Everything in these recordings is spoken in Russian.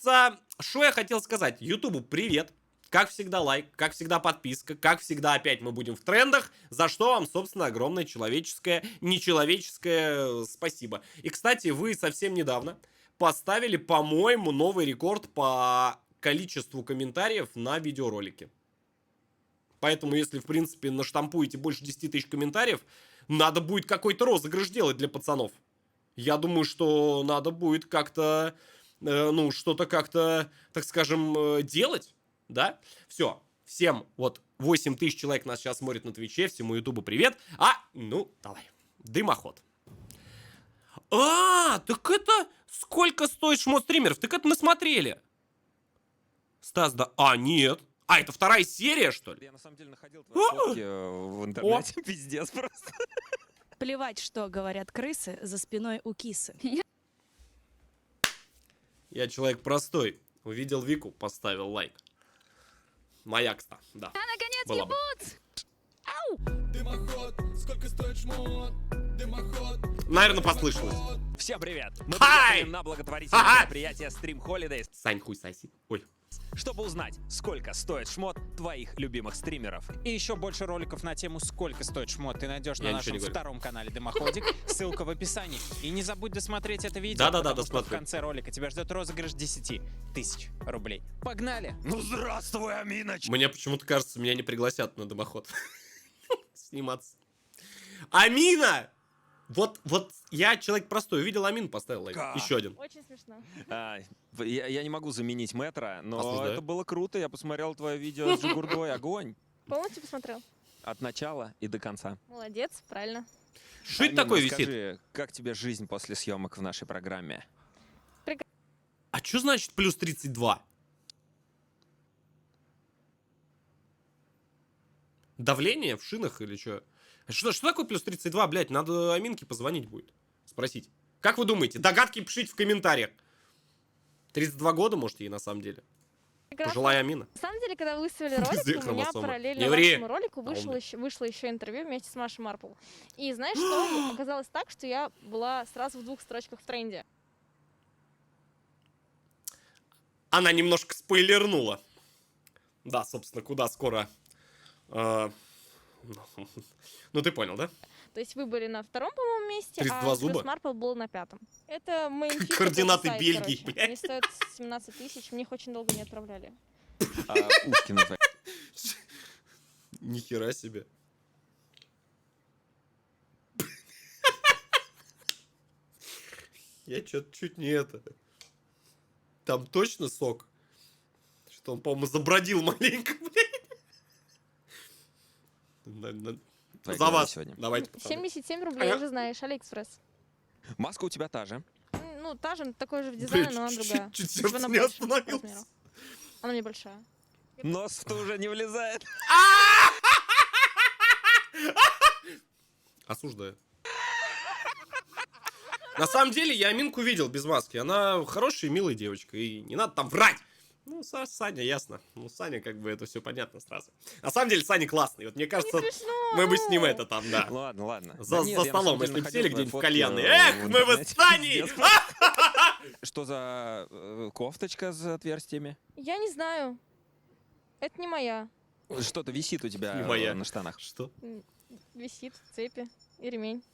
кажется, что я хотел сказать? Ютубу привет. Как всегда лайк, как всегда подписка, как всегда опять мы будем в трендах, за что вам, собственно, огромное человеческое, нечеловеческое спасибо. И, кстати, вы совсем недавно поставили, по-моему, новый рекорд по количеству комментариев на видеоролике. Поэтому, если, в принципе, наштампуете больше 10 тысяч комментариев, надо будет какой-то розыгрыш делать для пацанов. Я думаю, что надо будет как-то, ну, что-то как-то, так скажем, делать. Да? Все. Всем вот 8 тысяч человек нас сейчас смотрит на Твиче. Всему Ютубу привет. Ну, давай. Дымоход. Так это сколько стоит шмот стримеров? Так это мы смотрели. Стас, да... нет. Это вторая серия, что ли? Я на самом деле находил твои фотки в интернете. Пиздец просто. Плевать, что говорят крысы за спиной у кисы. Я человек простой. Увидел Вику, поставил лайк. Моя, кстати, да. Наконец, ебут! Дымоход, сколько стоит шмот? Дымоход. Наверное, послышалось. Всем привет! Мы Хай! приехали на благотворительное мероприятие Stream Holidays, Сань, хуй соси. Ой. чтобы узнать, сколько стоит шмот твоих любимых стримеров. И еще больше роликов на тему «Сколько стоит шмот» ты найдешь Я на ничего не нашем говорю. втором канале Дымоходик. Ссылка в описании. И не забудь досмотреть это видео, Да-да-да, потому что в досмотрю. конце ролика тебя ждет розыгрыш 10 тысяч рублей. Погнали! Ну здравствуй, Аминоч! Мне почему-то кажется, меня не пригласят на дымоход. Сниматься. Амина! Вот я человек простой. Увидел Амину, поставил лайк. Еще один. Очень смешно. Я не могу заменить Метро, но Осуждаю. это было круто. Я посмотрел твое видео с Джигурдой. Огонь! Полностью посмотрел? От начала и до конца. Молодец, правильно. Что это Амина, такое висит? скажи, как тебе жизнь после съемок в нашей программе? А что значит плюс 32? Давление в шинах или что? Что такое плюс 32, блядь? Надо Аминке позвонить будет. Спросить. Как вы думаете? Догадки пишите в комментариях. 32 года, может, ей на самом деле. Прекрасно. Пожилая Амина. На самом деле, когда вы выставили Везде ролик, у меня хромосомы. параллельно Не ври. вашему ролику вышло еще интервью вместе с Машей Марпл. И знаешь что? Оказалось так, что я была сразу в 2 строчках в тренде. Она немножко спойлернула. Да, собственно, куда скоро... Ну, ты понял, да? То есть вы были на 2-м, по-моему, месте, 32 а зуба? Плюс Марпл был на 5-м. Это мейнфит. Координаты Бельгии, блядь. Они стоят 17 тысяч, мне их очень долго не отправляли. Ушки на твои. Нихера себе. Я что-то чуть не это... Там точно сок? Что он, по-моему, забродил маленько, блядь. Твои За глаза вас. сегодня. Давайте, пацаны. 77 рублей, уже знаешь, Алиэкспресс. Маска у тебя та же. Ну, та же, такой же в дизайне, но она другая. Чуть Типа сердце она не больше по остановилось. размеру. Она мне большая. Нос в ту уже не влезает. Осуждаю. На самом деле, я Аминку видел без маски. Она хорошая и милая девочка. И не надо там врать. Ну, Саня, ясно. Ну, Саня, как бы, это все понятно сразу. На самом деле, Саня классный. Вот мне кажется, мы бы с ним это там, да. Ладно. За Да нет, я на столом, самом деле если бы находил сели твои где-нибудь в фотки кальянной. в Эх, мы бы интернете. с Саней! Пиздец. Что за кофточка с отверстиями? Я не знаю. Это не моя. Что-то висит у тебя Не моя. на штанах. Что? Висит, цепи и ремень.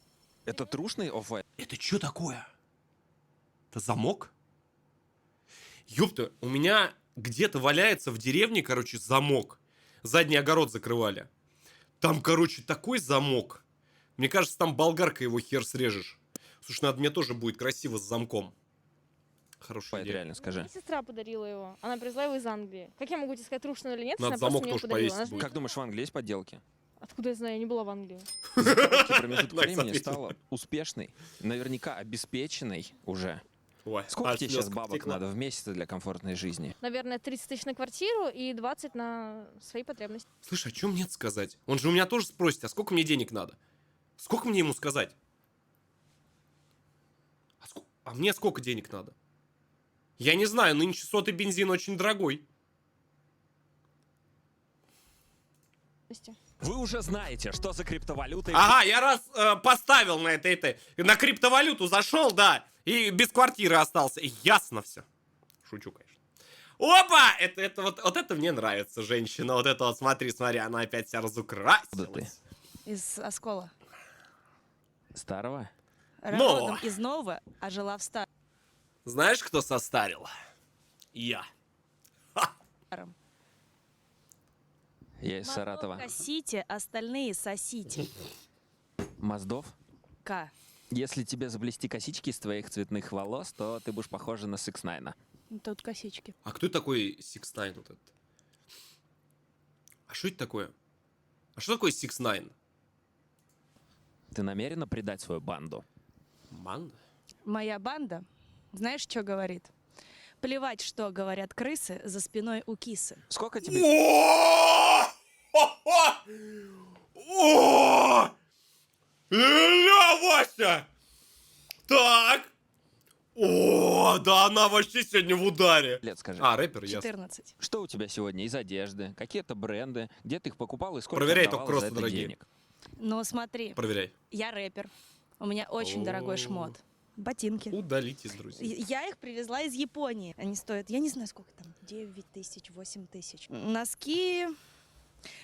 Это трушный офф-вайт? Это что такое? Это замок? Ёпта, у меня где-то валяется в деревне, короче, замок. Задний огород закрывали. Там, короче, такой замок. Мне кажется, там болгаркой его хер срежешь. Слушай, надо мне тоже будет красиво с замком. Хорошая идея. Реально, скажи. Мне сестра подарила его. Она привезла его из Англии. Как я могу тебе сказать, трушный или нет, Надо если она замок просто мне его тоже подарила? повесить Она же будет. не- Как думаешь, в Англии есть подделки? Откуда я знаю? Я не была в Англии. За короткий промежуток Настя времени ответила. стала успешной, наверняка обеспеченной уже. Ой, Сколько тебе сейчас слезка бабок потекла. надо в месяц для комфортной жизни? Наверное, 30 тысяч на квартиру и 20 на свои потребности. Слышь, а что мне сказать? Он же у меня тоже спросит, а сколько мне денег надо? Сколько мне ему сказать? А мне сколько денег надо? Я не знаю, нынче сотый бензин очень дорогой. Вы уже знаете, что за криптовалютой... Ага, я раз поставил на на криптовалюту зашел, да, и без квартиры остался. Ясно все. Шучу, конечно. Опа! Это вот это мне нравится, женщина. Вот это вот, смотри, она опять себя разукрасилась. Из Оскола. Старого? Но! Родом из нового, а жила в Знаешь, кто состарил? Я. старом. Я из Саратова. Косите, остальные сосите. Моздов? К. Если тебе заплести косички из твоих цветных волос, то ты будешь похожа на 6ix9ine. Тут косички. А кто такой 6ix9ine вот этот? А что это такое? А что такое 6ix9ine? Ты намерена предать свою банду? Банда? Моя банда, знаешь, что говорит? Плевать, что говорят крысы за спиной у кисы. Сколько тебе... О! Ля, Вася! Так. О, да она вообще сегодня в ударе. лет, скажи? А, рэпер, ясно. 14. Что у тебя сегодня из одежды? Какие-то бренды? Где ты их покупал и сколько Проверяй, отдавал только за кроссы это дорогие. денег? Ну, смотри, Проверяй. я рэпер. У меня очень дорогой шмот. Ботинки. Удалить из друзей. Я их привезла из Японии. Они стоят, я не знаю, сколько там, 9 тысяч, 8 тысяч. Носки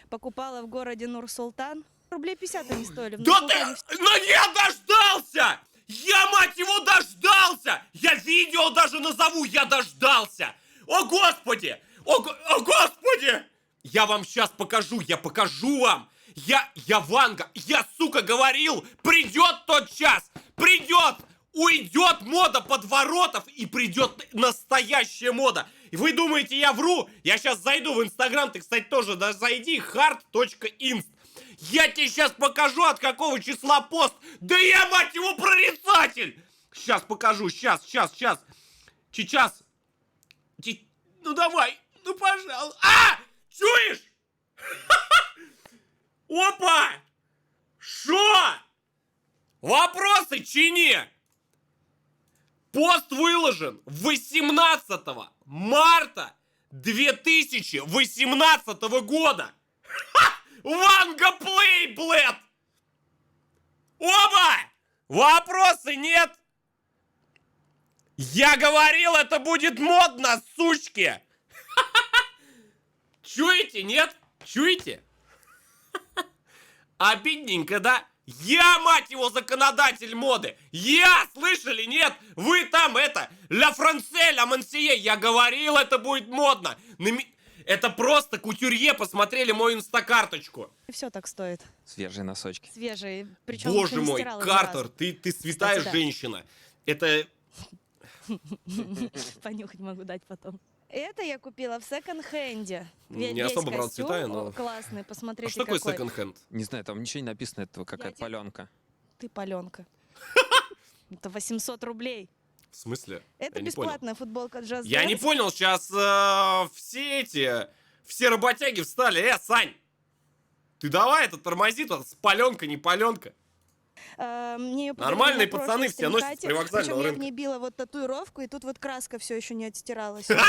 покупала в городе Нур-Султан. Рублей 50 они стоили. В Да Нур-Султане ты! Ну я дождался! Я, мать его, дождался! Я видео даже назову, я дождался! О, Господи! О, Господи! Я вам сейчас покажу, я покажу вам! Я Ванга, я, сука, говорил, придет тот час! Придет! Уйдет мода подворотов и придет настоящая мода. И вы думаете, я вру? Я сейчас зайду в Инстаграм, ты, кстати, тоже зайди, hard.inst. Я тебе сейчас покажу, от какого числа пост. Да я, мать его, прорицатель! Сейчас покажу, сейчас. Сейчас. Ну давай, ну пожалуйста. А! Чуешь? Опа! Шо? Вопросы чини? Пост выложен 18 марта 2018 года. Ванга Плей, блэд! Оба! Вопросы нет? Я говорил, это будет модно, сучки! Чуете, нет? Чуете? Обидненько, да? Я, мать его, законодатель моды! Я, слышали, нет? Вы там это, ля франце, ля мансие, я говорил, это будет модно! Это просто кутюрье посмотрели мою инстакарточку. все так стоит. Свежие носочки. Свежие. Причем Боже мой, Картер, ты святая Кстати, да. женщина. Это... Понюхать могу дать потом. Это я купила в секонд-хенде. Не особо, правда, святая, но... Классный, А посмотрите, что такое какой. секонд-хенд? Не знаю, там ничего не написано, это какая-то тебе- паленка. Ты паленка. Это 800 рублей. В смысле? Это Я не понял. бесплатная футболка Just Я не Dance. понял, сейчас все работяги встали. Сань, ты давай, это тормози, тут паленка, не паленка. Мне её подарили Нормальные на прошлой пацаны все носят с стримкате. привокзального Причем я в рынка. ней била вот татуировку, и тут вот краска все еще не отстиралась. Это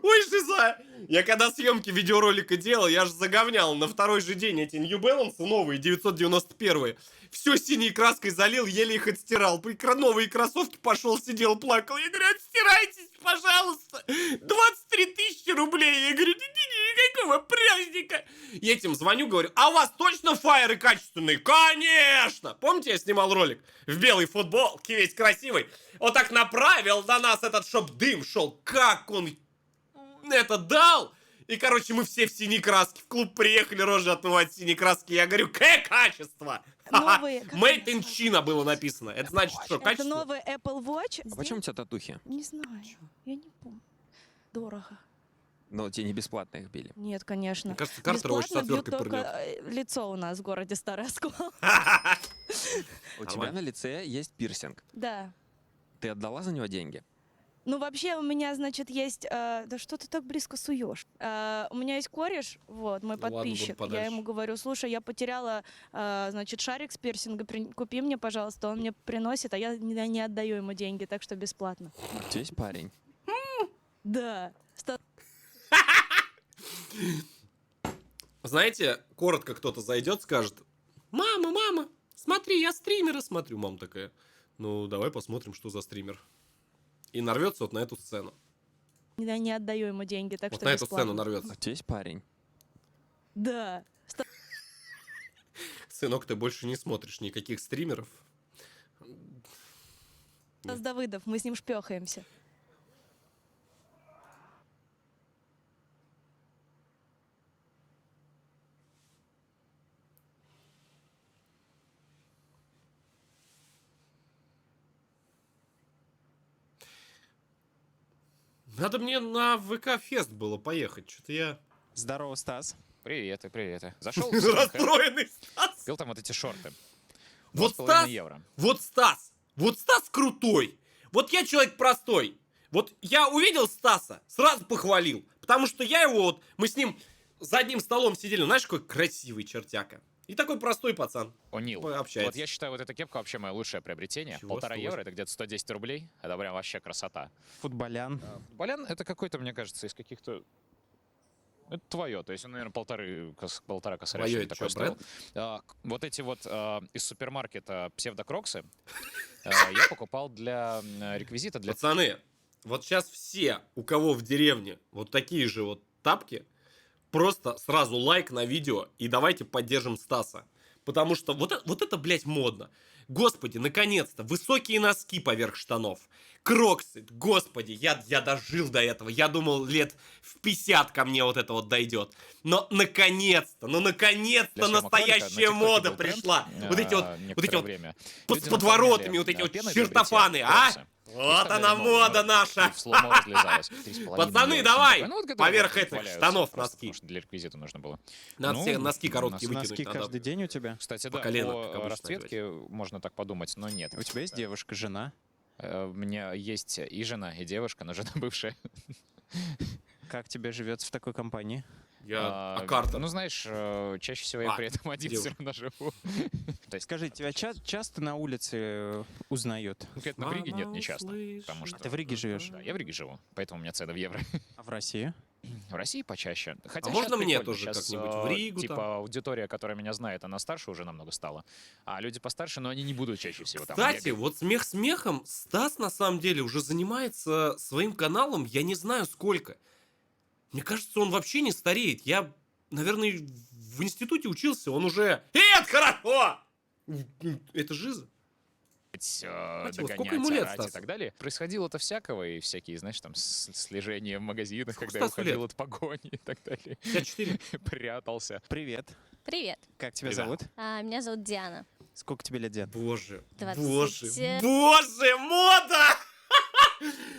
Ой, шиза! Я когда съемки видеоролика делал, я же заговнял на второй же день эти New Balance новые, 991. Все синей краской залил, еле их отстирал. Новые кроссовки пошел, сидел, плакал. Я говорю, отстирайтесь, пожалуйста. 23 тысячи рублей. Я говорю, никакого праздника. И этим звоню, говорю, а у вас точно фаеры качественные? Конечно! Помните, я снимал ролик в белой футболке, весь красивый? Вот так направил на нас этот, чтоб дым шел. Как он это дал? И, короче, мы все в синей краске. В клуб приехали рожи отмывать синей краски. Я говорю, какое качество? новые... как Made они in называются? China было написано. Это значит, что Это качество? новый Apple Watch. А почему у тебя татухи? Не знаю, я не помню. Дорого. Ну, тебе не бесплатно их били. Нет, конечно. Мне кажется, Картер очень Бесплатно бьют отверткой только пырнет. лицо у нас в городе Старый Оскол. У тебя Нормально. на лице есть пирсинг. Да. Ты отдала за него деньги? Ну, вообще, у меня, значит, есть... да что ты так близко суешь? У меня есть кореш, вот, мой Ну ладно, буду подписчик. Я подальше. ему говорю, слушай, я потеряла, значит, шарик с пирсинга, купи мне, пожалуйста. Он мне приносит, а я не отдаю ему деньги, так что бесплатно. У тебя есть парень? Да. Знаете, коротко кто-то зайдет, скажет, мама, смотри, я стримера смотрю. Мама такая, ну, давай посмотрим, что за стример. И нарвется вот на эту сцену. Я не отдаю ему деньги, так Вот что на эту бесплатно. сцену нарвется. Вот здесь парень. Да. Сынок, ты больше не смотришь никаких стримеров. Стас Давыдов, мы с ним шпехаемся. Надо мне на ВК-фест было поехать. Что-то я Здорово, Стас. Приветы, приветы. Зашел в Симка, расстроенный, Стас. купил там вот эти шорты. Вот 2,5 Стас, евро. вот Стас крутой. Вот я человек простой. Вот я увидел Стаса, сразу похвалил. Потому что я его вот, мы с ним за одним столом сидели. Знаешь, какой красивый чертяка. И такой простой пацан. О'Нил. Пообщается. Вот я считаю, вот эта кепка вообще мое лучшее приобретение. Чего 1,5 стоит? евро, это где-то 110 рублей. Это прям вообще красота. Футболян. Футболян это какой-то, мне кажется, из каких-то... Это твое, то есть он, наверное, полтора косаря Твоё сегодня это такой чё, бренд? стоил. Вот эти вот из супермаркета псевдокроксы я покупал для реквизита, для... Пацаны, вот сейчас все, у кого в деревне вот такие же вот тапки, просто сразу лайк на видео и давайте поддержим Стаса. Потому что вот это, блядь, модно. Господи, наконец-то, высокие носки поверх штанов. Кроксы, господи, я дожил до этого. Я думал, лет в 50 ко мне вот это вот дойдет. Но наконец-то, для настоящая съемок ролика. На настоящая ТикТоке мода был тренд, пришла. Вот эти вот некоторое время. с Люди подворотами, наполняли, вот эти вот пеной для чертофаны, бритья, а? кроксы. Вот Вставляли она новые, мода и наша. в слоумо разлезалось. 3,5 Пацаны, миллиона. давай! Ну, вот которые Поверх вот этих валяются штанов просто, носки. потому что для реквизита нужно было. Надо Ну, все носки короткие носки выкинуть. Носки надо. каждый день у тебя? Кстати, По да, колено, как по обычно расцветке можно так подумать, но нет. У тебя есть девушка, жена? У меня есть и жена, и девушка, но жена бывшая. Как тебе живется в такой компании? Я карта. Ну, знаешь, чаще всего я при этом один все девушка. равно живу. То есть, Скажи, тебя часто на улице узнают? конкретно в Риге нет, не часто. Потому что... Ты в Риге живешь? Да, я в Риге живу, поэтому у меня цены в евро. А в России? В России почаще. Хотя А щас можно мне прикольно, тоже щас, как-нибудь в Ригу Типа там? аудитория, которая меня знает, она старше уже намного стала. А люди постарше, но они не будут чаще всего там Кстати, бегать. вот смех смехом, Стас на самом деле уже занимается своим каналом, я не знаю сколько. Мне кажется, он вообще не стареет. Я, наверное, в институте учился, он уже... Это хорошо! Это жиза. Догонять, сколько ему лет, орать Стас? и так далее. Происходило это всякого, и всякие, знаешь, там, слежения в магазинах, Сколько когда я Стасу уходил лет? от погони и так далее. 54. Прятался. Привет. Привет, Как тебя Привет. зовут? меня зовут Диана. Сколько тебе лет, Ден? Боже, 20. боже, мода!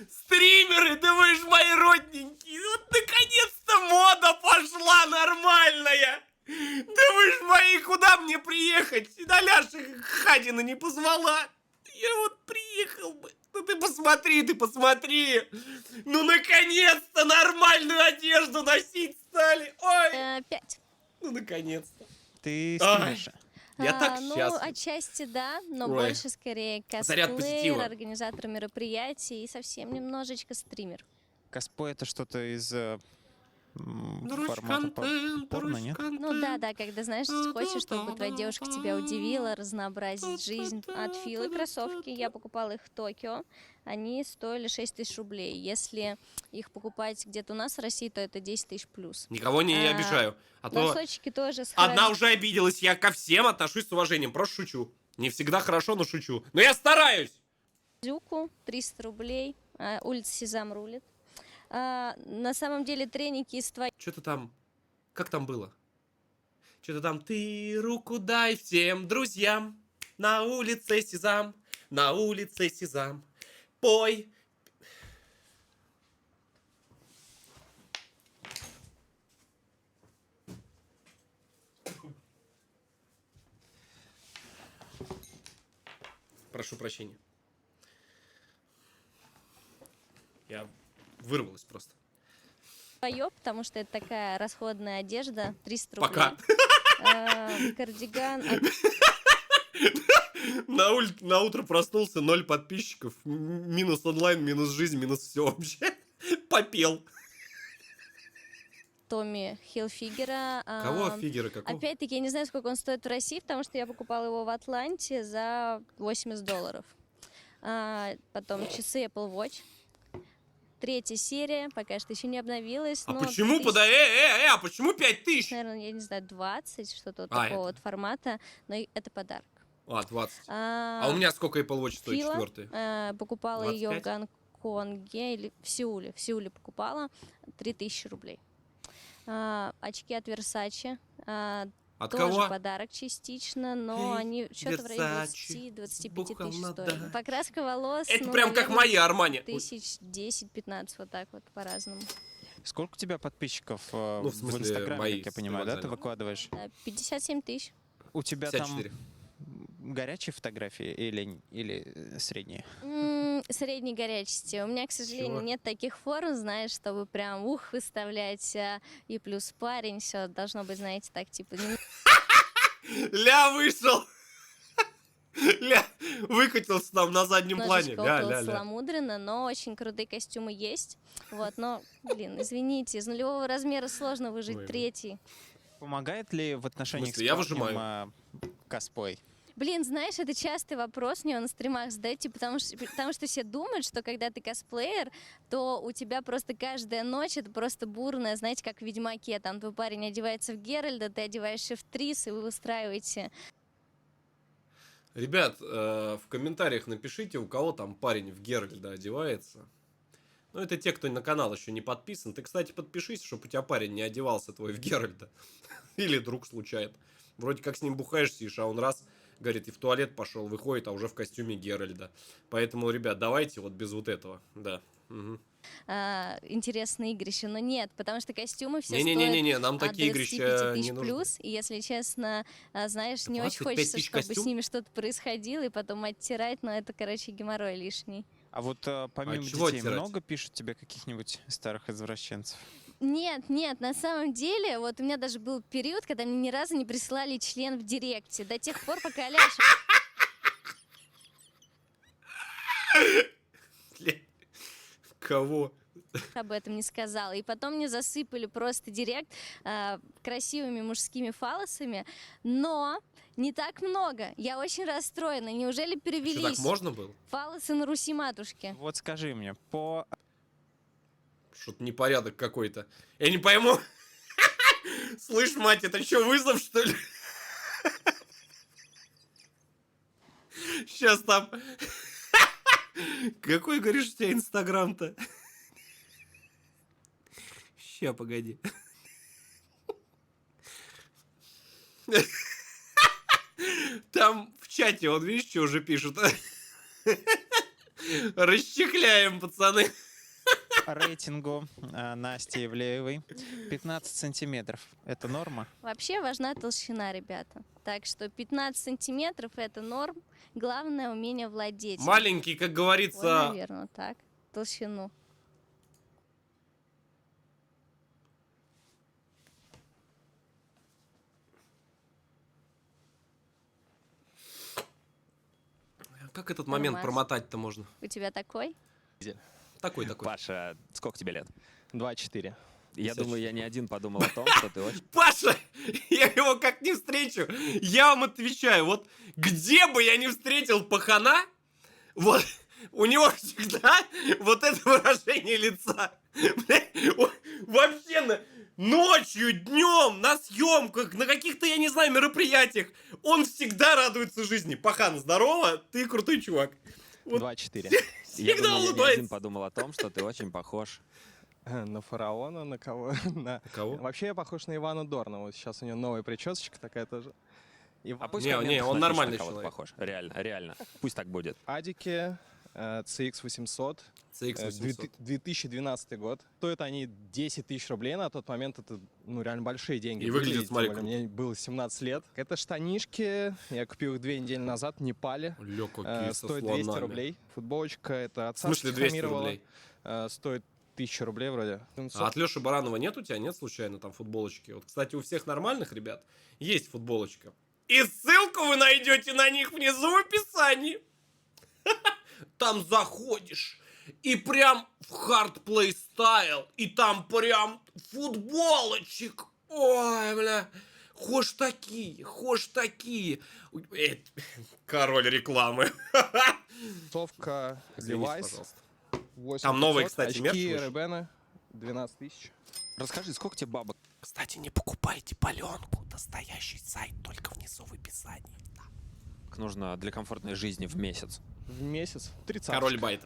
Стримеры, да вы ж мои родненькие! Вот наконец-то мода пошла нормальная! Да вы ж мои, куда мне приехать? Да Ляша Хадина не позвала. Я вот приехал бы. Ну ты посмотри. Ну наконец-то нормальную одежду носить стали. Ой, 5. ну наконец-то. Ты Ай. стримишь? Я так Ну, счастлив. отчасти да, но Ой. больше скорее Заряд косплеер, позитива. организатор мероприятий и совсем немножечко стример. Косплей — это что-то из формата Контент, порно, нет? Ну да, когда, знаешь, хочешь, чтобы твоя девушка тебя удивила, разнообразить жизнь. От Филы кроссовки, я покупала их в Токио, они стоили 6 тысяч рублей. Если их покупать где-то у нас в России, то это 10 тысяч плюс. Никого не А, обижаю. А то Носочки тоже с одна уже обиделась. Я ко всем отношусь с уважением. Просто шучу. Не всегда хорошо, но шучу. Но я стараюсь. Дюку, 300 рублей, улица Сезам рулит. На самом деле треники из твоей... Что-то там... Как там было? Что-то там... Ты руку дай всем друзьям. На улице Сезам. На улице Сезам. Пой. Прошу прощения. Я вырвалась просто. потому что это такая расходная одежда, 300 рублей. Пока. Кардиган На утро проснулся, 0 подписчиков, минус онлайн, минус жизнь, минус все вообще. Попел. Томми Хилфигера. Кого фигеры какого? Опять-таки, я не знаю, сколько он стоит в России, потому что я покупала его в Атланте за $80. Потом часы Apple Watch. 3-я серия, пока что еще не обновилась. А но почему 3000, а почему 5000? наверное, я не знаю, 20, что-то вот А, такого вот формата, но это подарок. 20. А у меня сколько Apple Watch стоит, Фила, 4-й? покупала ее в 25? Гонконге или в Сеуле покупала 3000 рублей. Очки от Versace, От тоже кого? подарок частично, но Эй, они что-то в районе Versace, 20-25 бухал тысяч на стоили. даче. Покраска волос, Это ну, прям как наверное, мои Армани. тысяч 10-15, вот так вот по-разному. Сколько у тебя подписчиков Ну, в смысле, в Инстаграме, мои как я с понимаю, да, ты привокзального. выкладываешь? 57 тысяч. У тебя 54. там горячие фотографии или средние? Средней горячести. У меня, к сожалению, Чего? нет таких форм, знаешь, чтобы прям выставлять и плюс парень, все должно быть, знаете, так типа Ля вышел. Ля выкатился там на заднем плане. немножечко Ля, около ля, ля. сломудренно, но очень крутые костюмы есть. Вот, но, блин, извините, из нулевого размера сложно выжить Ой, блин. 3-й. Помогает ли в отношениях смысле, я с парнем выжимаю. косплей? Блин, знаешь, это частый вопрос мне на стримах задаете, потому что все думают, что когда ты косплеер, то у тебя просто каждая ночь это просто бурная, знаете, как в Ведьмаке. Там твой парень одевается в Геральда, ты одеваешься в Трис, и вы устраиваете. Ребят, в комментариях напишите, у кого там парень в Геральда одевается. Ну, это те, кто на канал еще не подписан. Ты, кстати, подпишись, чтобы у тебя парень не одевался твой в Геральда. Или друг случайно. Вроде как с ним бухаешь, сидишь, а он раз, говорит, и в туалет пошел, выходит, а уже в костюме Геральда. Поэтому, ребят, давайте вот без вот этого. Да. Угу. Интересные игрища, но нет, потому что костюмы все стоят Не-не-не, нам от такие 25 игрища не тысяч нужны. плюс, и если честно, знаешь, не очень 25 хочется, тысяч чтобы костюм? с ними что-то происходило, и потом оттирать, но это, короче, геморрой лишний. А вот помимо чего детей, оттирать? много пишут тебе каких-нибудь старых извращенцев? Нет, на самом деле, вот у меня даже был период, когда мне ни разу не присылали член в директе, до тех пор, пока Ляша... Кого? об этом не сказала. И потом мне засыпали просто директ красивыми мужскими фалосами, но не так много. Я очень расстроена. Неужели Что, так перевелись можно было? фалосы на Руси матушки? Вот скажи мне, по Что-то непорядок какой-то. Я не пойму. Слышь, мать, это что, вызов, что ли? Сейчас там... Какой, говоришь, у тебя Инстаграм-то? Ща, погоди. Там в чате, вот видишь, что уже пишут? Расчехляем, пацаны. рейтингу Насти Ивлеевой 15 сантиметров. Это норма? Вообще важна толщина, ребята. Так что 15 сантиметров это норм. Главное умение владеть. Маленький, как Вот, говорится... наверное, вот так. Толщину. Как этот момент Нормас. промотать-то можно? У тебя такой? Такой. Паша, сколько тебе лет? 2-4. Я 54. думаю, я не один подумал о том, что ты очень... Паша, я его как не встречу, я вам отвечаю, вот где бы я не встретил пахана, вот у него всегда вот это выражение лица. Вообще ночью, днем, на съемках, на каких-то, я не знаю, мероприятиях, он всегда радуется жизни. Пахан, здорово, ты крутой чувак. Вот 2-4. Я всегда думаю, я не один улыбается. подумал о том, что ты очень похож. На фараона, на кого? Кого? Вообще я похож на Ивана Дорна. Вот сейчас у него новая прическа такая тоже. А пусть Не, в комментах он напишет, нормальный на кого ты человек. похож. Реально. Пусть так будет. Адики, CX-800. CX-800. 2012 год. Стоят они 10 тысяч рублей на тот момент. Это, ну, реально большие деньги. И выглядит, были, смотри, тем более, мне было 17 лет. Это штанишки. Я купил их 2 недели назад в Непале. Лё, какие со Стоит 200 слонами. рублей. Футболочка, это от В смысле Саши 200 Тихомирова. рублей? Стоит 1000 рублей вроде. А от Лёши Баранова нет у тебя? Нет случайно там футболочки? Вот, кстати, у всех нормальных ребят есть футболочка. И ссылку вы найдете на них внизу в описании. Там заходишь, и прям в hardplay стайл, и там прям футболочек. Ой, бля. Хошь такие. Король рекламы. Совка Извините, Levi's. пожалуйста. Там новый, 8500. кстати, мерч Очки вышел. Ray-Ban 12 тысяч. Расскажи, сколько тебе бабок? Кстати, не покупайте паленку. Настоящий сайт только внизу в описании. Нужно для комфортной жизни в месяц? В месяц 30. Король байт.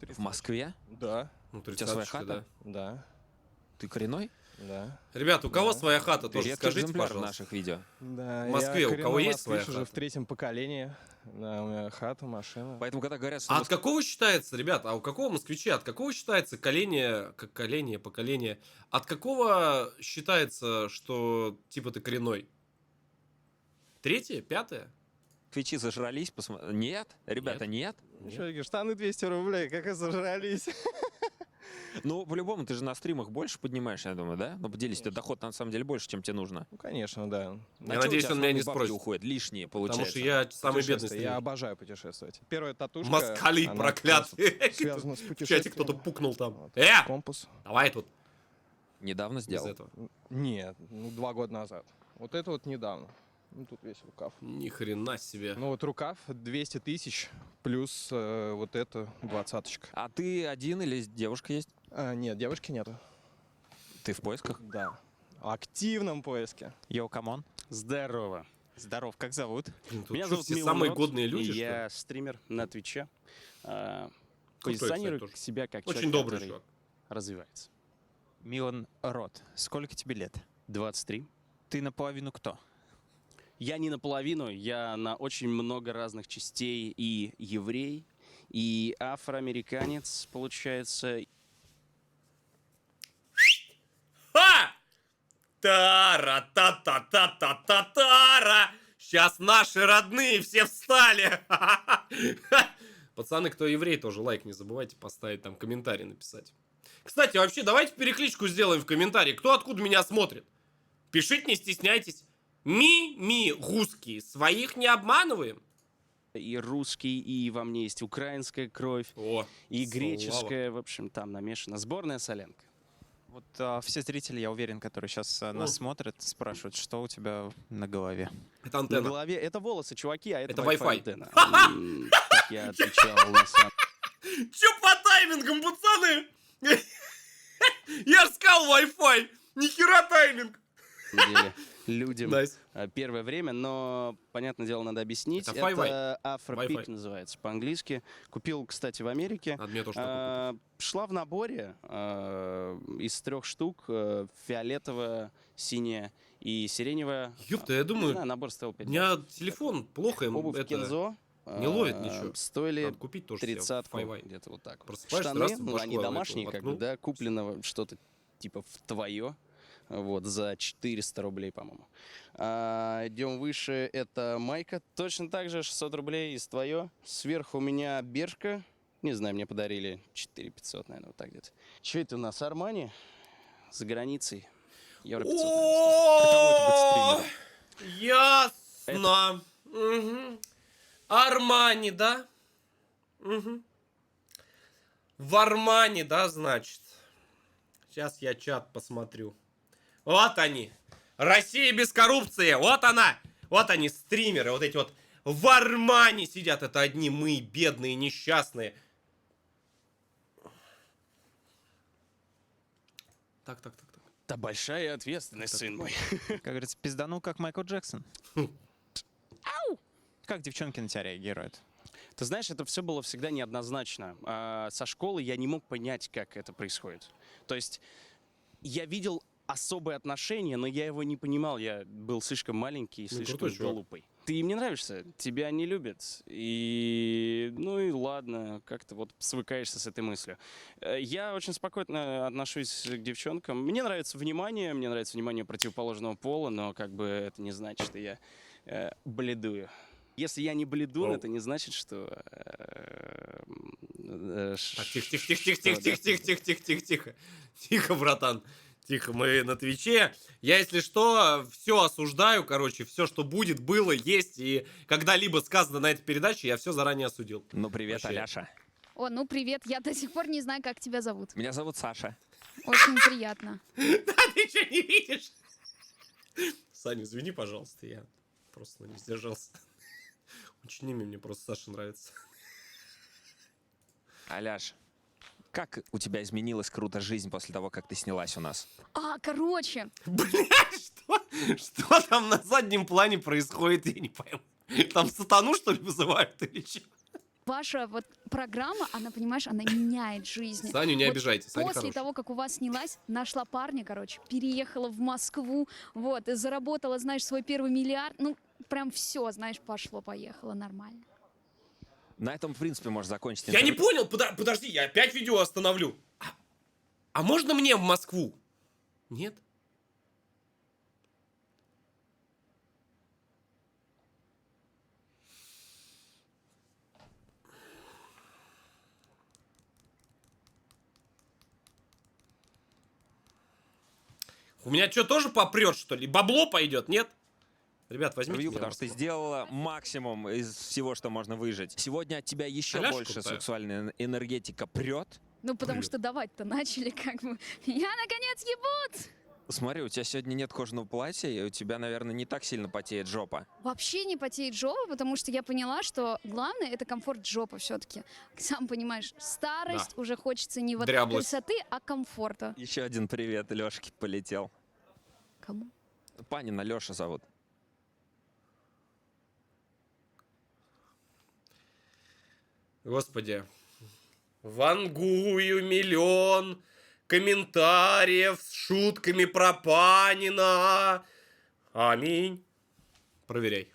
В Москве? Да, Ну, У тебя своя 30-очка, хата? да, Ты коренной? да. Ребят, у кого Да. своя хата, Ты тоже редкий скажите, экземпляр в пожалуйста. наших видео. Да, В Москве я у кого коренной есть своя москвич уже хата? в 3-м поколении. Да, у меня хата, машина. Поэтому, когда говорят, что А от какого считается, ребят, а у какого москвича, от какого считается поколение, от какого считается, что типа ты коренной? Третье? Пятое? москвичи зажрались? Нет? Ребята, нет? Что, штаны 200 рублей, как и зажрались. Ну, по-любому, ты же на стримах больше поднимаешь, я думаю, да? Ну, поделись, тебе доход на самом деле больше, чем тебе нужно. Ну, конечно, да. На Я чё у надеюсь, тебя он меня не основные бабки спросит. уходят, лишние, Потому получается. что я самый бедный Путешествия. Я стример. обожаю путешествовать. Первая татушка. Москали она проклятые. связана с В чате путешествиями. кто-то пукнул там. Вот. Э! Компас. Давай тут Недавно без сделал. этого. Нет, 2 года назад. Вот это вот недавно. Ну, тут весь рукав. Ни хрена себе. Ну, вот рукав 200 тысяч, плюс вот это 20-очка. А ты один или девушка есть? Нет, девушки нету. Ты в поисках? Да. В активном поиске. Йоу, камон. Здорово. Здоров, как зовут? Блин, тут Меня что, зовут все Милан самые Рот, годные люди, и что ли? я стример на Твиче. Крутой, Позиционирую кстати, тоже. себя как Очень человек, добрый который чувак. развивается. Милан Рот. Сколько тебе лет? 23. Ты наполовину кто? Я не наполовину, я на очень много разных частей и еврей, и афроамериканец, получается. Ха! Тара-та-та-та-та-та-тара! Сейчас наши родные все встали! Пацаны, кто еврей, тоже лайк не забывайте поставить, там комментарий написать. Кстати, вообще, давайте перекличку сделаем в комментарии. Кто откуда меня смотрит? Пишите, не стесняйтесь. Русские. Своих не обманываем. И русский, и во мне есть украинская кровь, О, и слава. греческая, в общем, там намешана. Сборная солянка. Вот все зрители, я уверен, которые сейчас нас смотрят, спрашивают, что у тебя на голове. Это На антенна. голове это волосы, чуваки, а это Это Wi-Fi Wi-Fi. антенна. Так я отвечал на самом Чё по таймингам, пацаны? Я ж сказал Wi-Fi. Нихера тайминг. деле людям Найс. первое время, но, понятное дело, надо объяснить. Это Wi-Fi. Это Афропик Wi-Fi. называется по-английски. Купил, кстати, в Америке. Надо мне тоже такой Шла в наборе из 3 штук: фиолетовая, синяя и сиреневая. купить. Ёпта, я думаю, Набор стоил 5 у меня телефон плохо им Обувь это Кензо не ловит ничего. стоили Надо купить тоже себе 30, Wi-Fi. где-то вот так. Просыпаешься, Штаны, здравствуй, ну, башку они этого домашние, как бы, воткнул. да, купленного что-то типа в твое. Вот, за 400 рублей, по-моему. Идем выше, это майка. Точно так же 600 рублей из твое. Сверху у меня бершка. Не знаю, мне подарили 4500, наверное, вот так где-то. Что это у нас? Армани? За границей. Евро 500. О, ясно. Мгм. Армани, да? Мгм. В Армани, да, значит? Сейчас я чат посмотрю. Вот они. Россия без коррупции. Вот она. Вот они, стримеры. Вот эти вот в Армани сидят. Это одни мы, бедные, несчастные. Так. Это большая ответственность, сын мой. Как говорится, пизданул, как Майкл Джексон. Как девчонки на тебя реагируют? Ты знаешь, это все было всегда неоднозначно. Со школы я не мог понять, как это происходит. То есть я видел особое отношение, но я его не понимал. Я был слишком маленький и слишком крутой чувак. глупый. Ты им не нравишься, тебя не любят. И ну и ладно, как-то вот свыкаешься с этой мыслью. Я очень спокойно отношусь к девчонкам. Мне нравится внимание противоположного пола, но как бы это не значит, что я бледую. Если я не бледун, это не значит, что... Так, тихо. Тихо, братан. Тихо, мы на Твиче. Я, если что, все осуждаю, короче, все, что будет, было, есть, и когда-либо сказано на этой передаче, я все заранее осудил. Ну, привет, Вообще. Аляша. О, ну привет, я до сих пор не знаю, как тебя зовут. Меня зовут Саша. Очень приятно. Да ты что, не видишь? Саня, извини, пожалуйста, я просто не сдержался. Очень имя мне просто Саша нравится. Аляш, Как у тебя изменилась круто жизнь после того, как ты снялась у нас? Короче, Блядь, что там на заднем плане происходит, я не пойму. Там сатану, что ли, вызывают или что? ваша вот программа, она, понимаешь, она меняет жизнь. Саню не Вот обижайте, Саня После хороший. того, как у вас снялась, нашла парня, короче, переехала в Москву, вот, и заработала, знаешь, свой первый миллиард. Ну, прям все, знаешь, пошло-поехало нормально. На этом, в принципе, можно закончить Я не интервью. понял, подожди, я опять видео остановлю. А можно мне в Москву? Нет? У меня что, тоже попрет, что ли? Бабло пойдет, нет? Ребят, возьмите Интервью, меня в потому что ты Москву. сделала максимум из всего, что можно выжить. Сегодня от тебя еще Аляшка больше крутая. сексуальная энергетика прет. Ну, потому Привет. что давать-то начали, как бы. Я, наконец, ебут! Смотри, у тебя сегодня нет кожаного платья, и у тебя, наверное, не так сильно потеет жопа. Вообще не потеет жопа, потому что я поняла, что главное — это комфорт жопы все-таки. Сам понимаешь, старость уже хочется не вот Дряблость. красоты, а комфорта. Еще один привет Лешке полетел. Кому? Панина Леша зовут. Господи. Вангую миллион комментариев с шутками про Панина. Аминь. Проверяй.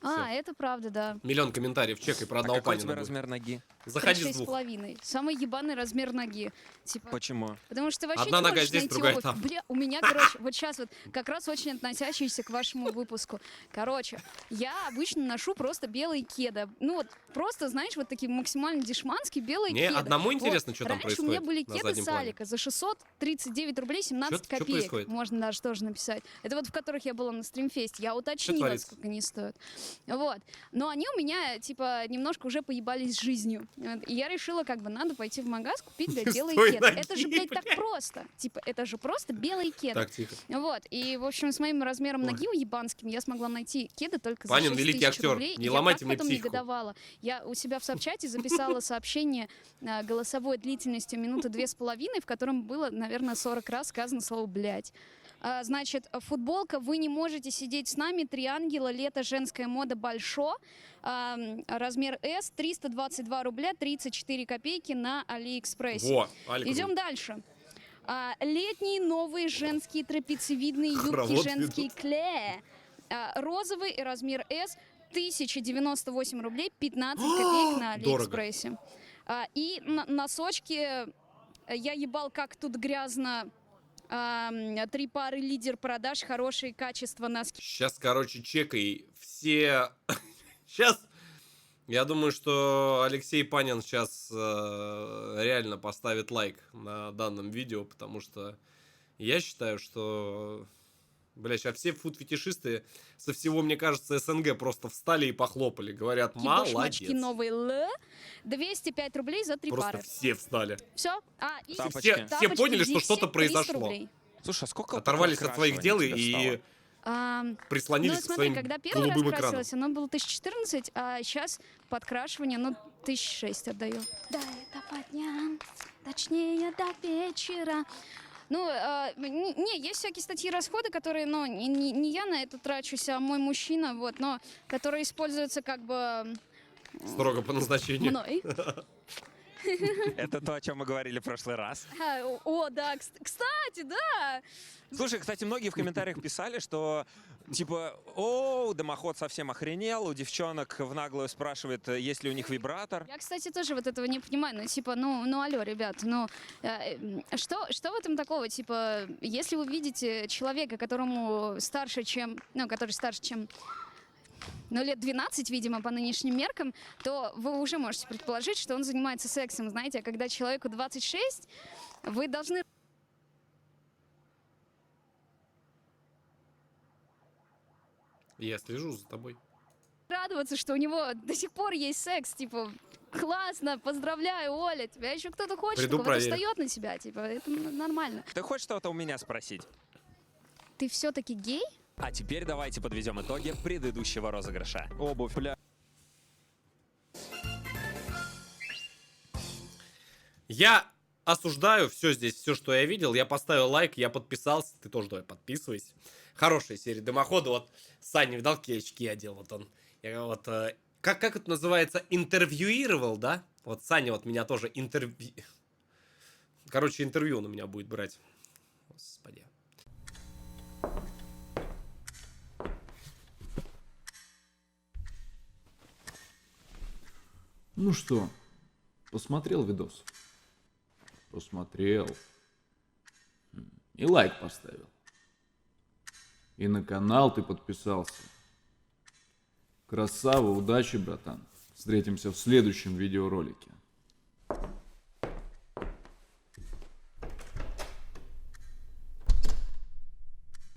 Это правда, да. Миллион комментариев, чекай про А одного какой у Панина. тебя будет. размер ноги? Заходи с двух. 6,5. Самый ебаный размер ноги. Типа, Почему? потому что вообще Одна не нога можешь здесь, найти другая обувь. там. Бля, у меня, короче, вот сейчас вот как раз очень относящийся к вашему выпуску. Короче, я обычно ношу просто белые кеды. Ну вот, просто, знаешь, вот такие максимально дешманские белые Мне кеды. одному Вот. интересно, что там Раньше у меня происходит были на кеды заднем плане. Салика за 639 рублей 17 Чё копеек. происходит? Можно даже тоже написать. Это вот в которых я была на стримфесте. Я уточнила, творится? сколько они стоят. Вот. Но они у меня, типа, немножко уже поебались с жизнью. Вот. И я решила, как бы, надо пойти в магаз, купить, блядь, белые Стой кеды. ноги, Это же, блядь, так блядь. просто. Типа, это же просто белые кеды. Так, тихо. Вот. И, в общем, с моим размером Ой. ноги уебанским я смогла найти кеды только Панин за 6 великий тысяч актер. рублей. Не И ломайте я мне так потом психику. негодовала. Я у себя в Собчате записала сообщение голосовой длительностью минуты 2,5, в котором было, наверное, 40 раз сказано слово «блядь». Значит, футболка «Вы не можете сидеть с нами», 3 ангела, лето, женская мода, большо. Размер S, 322 рубля, 34 копейки на Алиэкспрессе. Во, Алик. Идем дальше. Летние новые женские трапециевидные юбки, Хоровод женские клея. Розовый, размер S, 1098 рублей, 15 копеек на Дорого. Алиэкспрессе. И носочки «Я ебал, как тут грязно». 3 пары лидер продаж, хорошие качества носки. Сейчас, короче, чекай все... Сейчас... Я думаю, что Алексей Панин сейчас реально поставит лайк на данном видео, потому что я считаю, что... Бля, сейчас все фуд-фетишисты со всего, мне кажется, СНГ просто встали и похлопали. Говорят, молодец. Башмачки новые Л. 205 рублей за 3 Просто пары. все встали. Все. И Тапочки. Все поняли, что Dixie, что-то 300 произошло. рублей. Слушай, а сколько Оторвались такого от своих дел окрашивания и тебе стало? прислонились Ну, к смотри, своим когда первый раз голубым экранам. красилась, оно было 1014, а сейчас подкрашивание, 1006 отдаю. Да, это по дням, точнее, до вечера. Ну, не, есть всякие статьи расходы, которые, не я на это трачусь, а мой мужчина, вот, но которые используются как бы Строго по назначению. мной. Это то, о чем мы говорили в прошлый раз. Да, кстати, да. Слушай, кстати, многие в комментариях писали, что типа, дымоход совсем охренел, у девчонок в наглую спрашивает, есть ли у них вибратор. Я, кстати, тоже вот этого не понимаю. Алло, ребят, что в этом такого? Типа, если вы видите человека, который старше, чем лет 12, видимо, по нынешним меркам, то вы уже можете предположить, что он занимается сексом, знаете, а когда человеку 26, вы должны... Я слежу за тобой. радоваться, что у него до сих пор есть секс, типа, классно, поздравляю, Оля, тебя еще кто-то хочет, Приду, кого-то проверю. встает на себя, типа, это нормально. Ты хочешь что-то у меня спросить? Ты все-таки гей? А теперь давайте подведем итоги предыдущего розыгрыша. Обувь, бля. Я осуждаю все здесь, все, что я видел. Я поставил лайк, я подписался. Ты тоже давай подписывайся. Хорошая серия дымохода. Вот Саня, видал, какие очки одел? Вот он. Я вот... как это называется? Интервьюировал, да? Вот Саня вот меня тоже Короче, интервью он у меня будет брать. Господи. Ну что, посмотрел видос? Посмотрел. И лайк поставил. И на канал ты подписался. Красава, удачи, братан. Встретимся в следующем видеоролике.